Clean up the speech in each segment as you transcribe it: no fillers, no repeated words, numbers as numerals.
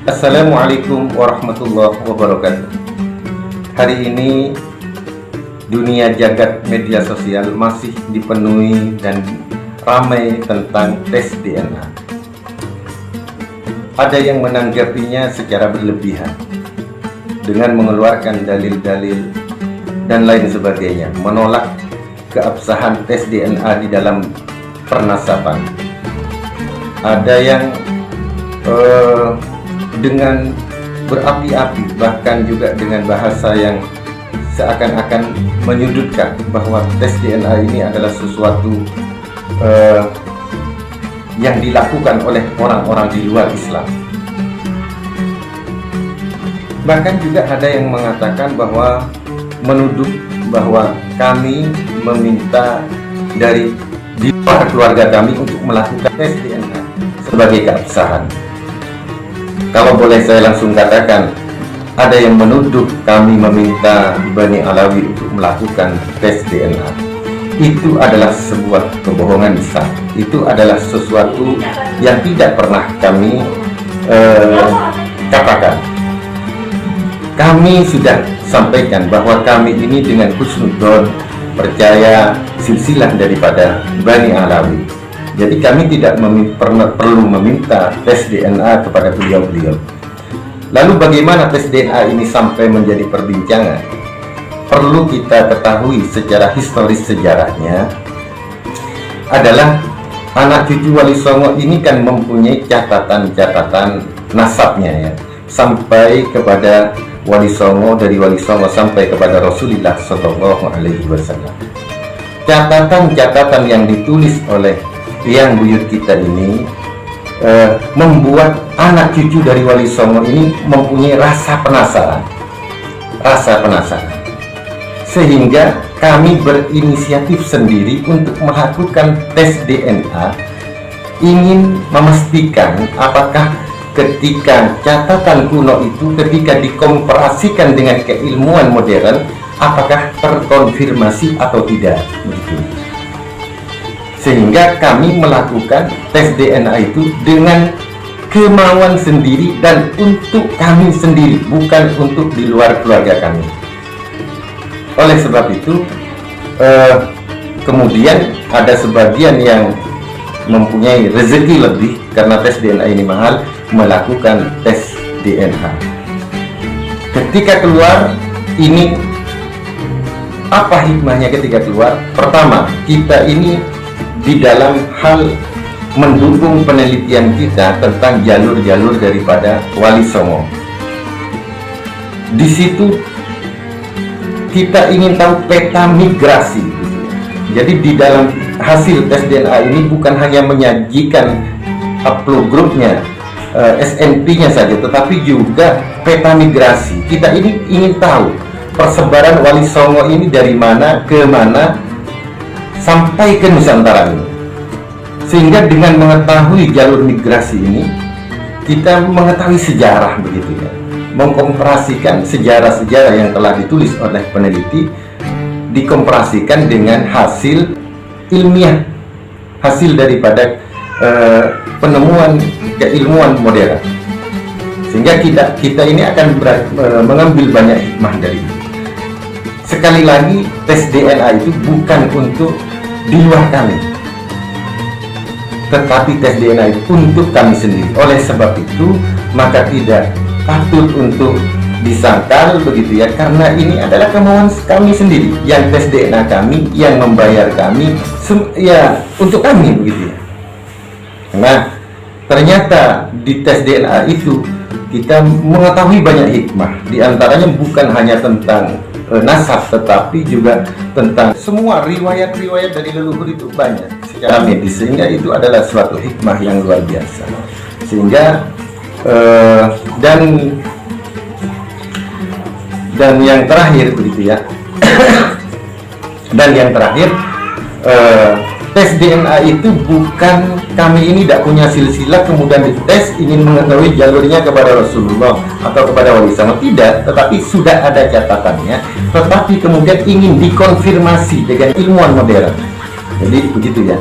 Assalamualaikum warahmatullahi wabarakatuh. Hari ini dunia jagat media sosial masih dipenuhi dan ramai tentang tes DNA. Ada yang menanggapinya secara berlebihan dengan mengeluarkan dalil-dalil dan lain sebagainya, menolak keabsahan tes DNA di dalam pernasaban. Ada yang dengan berapi-api, bahkan juga dengan bahasa yang seakan-akan menyudutkan bahwa tes DNA ini adalah sesuatu yang dilakukan oleh orang-orang di luar Islam. Bahkan juga ada yang mengatakan bahwa menuduh bahwa kami meminta dari di luar keluarga kami untuk melakukan tes DNA sebagai keabsahan. Kalau boleh saya langsung katakan, ada yang menuduh kami meminta Bani Alawi untuk melakukan tes DNA. Itu adalah sebuah kebohongan besar. Itu adalah sesuatu yang tidak pernah kami katakan. Kami sudah sampaikan bahwa kami ini dengan husnudzon percaya silsilah daripada Bani Alawi. Jadi kami tidak perlu meminta tes DNA kepada beliau-beliau. Lalu bagaimana tes DNA ini sampai menjadi perbincangan? Perlu kita ketahui secara historis sejarahnya adalah anak cucu Wali Songo ini kan mempunyai catatan-catatan nasabnya ya, sampai kepada Wali Songo, dari Wali Songo sampai kepada Rasulullah Shallallahu Alaihi Wasallam. Catatan-catatan yang ditulis oleh yang buyut kita ini membuat anak cucu dari Wali Songo ini mempunyai rasa penasaran, sehingga kami berinisiatif sendiri untuk melakukan tes DNA, ingin memastikan apakah ketika catatan kuno itu ketika dikomparasikan dengan keilmuan modern, apakah terkonfirmasi atau tidak, begitu. Sehingga kami melakukan tes DNA itu dengan kemauan sendiri dan untuk kami sendiri, bukan untuk di luar keluarga kami. Oleh sebab itu, kemudian ada sebagian yang mempunyai rezeki lebih karena tes DNA ini mahal, melakukan tes DNA. Ketika keluar, ini apa hikmahnya ketika keluar? Pertama, kita ini di dalam hal mendukung penelitian kita tentang jalur-jalur daripada Wali Songo. Di situ kita ingin tahu peta migrasi. Jadi di dalam hasil tes DNA ini bukan hanya menyajikan haplogrupnya, SNP-nya saja, tetapi juga peta migrasi. Kita ini ingin tahu persebaran Wali Songo ini dari mana ke mana sampai ke Nusantara ini. Sehingga dengan mengetahui jalur migrasi ini, kita mengetahui sejarah, begitu ya, mengkomparasikan sejarah-sejarah yang telah ditulis oleh peneliti, dikomparasikan dengan hasil ilmiah, hasil daripada penemuan keilmuan modern. Sehingga kita ini akan mengambil banyak hikmah dari itu. Sekali lagi, tes DNA itu bukan untuk di luar kami, tetapi tes DNA itu untuk kami sendiri. Oleh sebab itu, maka tidak patut untuk disangkal, begitu ya, karena ini adalah kemauan kami sendiri. Yang tes DNA kami, yang membayar kami, ya untuk kami, begitu ya. Nah, ternyata di tes DNA itu kita mengetahui banyak hikmah. Di antaranya bukan hanya tentang nasab, tetapi juga tentang semua riwayat-riwayat dari leluhur itu banyak secara medis, sehingga itu adalah suatu hikmah yang luar biasa. Sehingga dan yang terakhir, begitu ya, dan yang terakhir, tes DNA itu bukan kami ini tidak punya silsilah kemudian dites ingin mengetahui jalurnya kepada Rasulullah atau kepada Wali Songo, tidak, tetapi sudah ada catatannya, tetapi kemudian ingin dikonfirmasi dengan ilmuwan modern. Jadi begitu ya.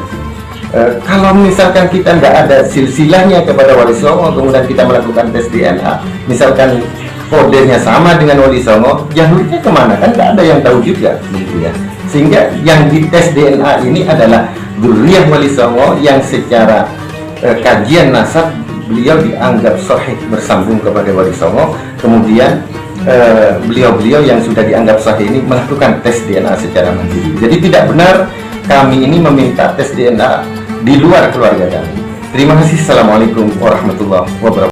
Kalau misalkan kita nggak ada silsilahnya kepada Wali Songo, kemudian kita melakukan tes DNA, misalkan kodenya sama dengan Wali Songo, jalurnya kemana? Kan nggak ada yang tahu juga, gitu ya. Sehingga yang dites DNA ini adalah dzurriyyah Wali Songo yang secara kajian nasab beliau dianggap sahih bersambung kepada Wali Songo. Kemudian beliau-beliau yang sudah dianggap sahih ini melakukan tes DNA secara mandiri. Jadi tidak benar kami ini meminta tes DNA di luar keluarga kami. Terima kasih. Assalamualaikum warahmatullahi wabarakatuh.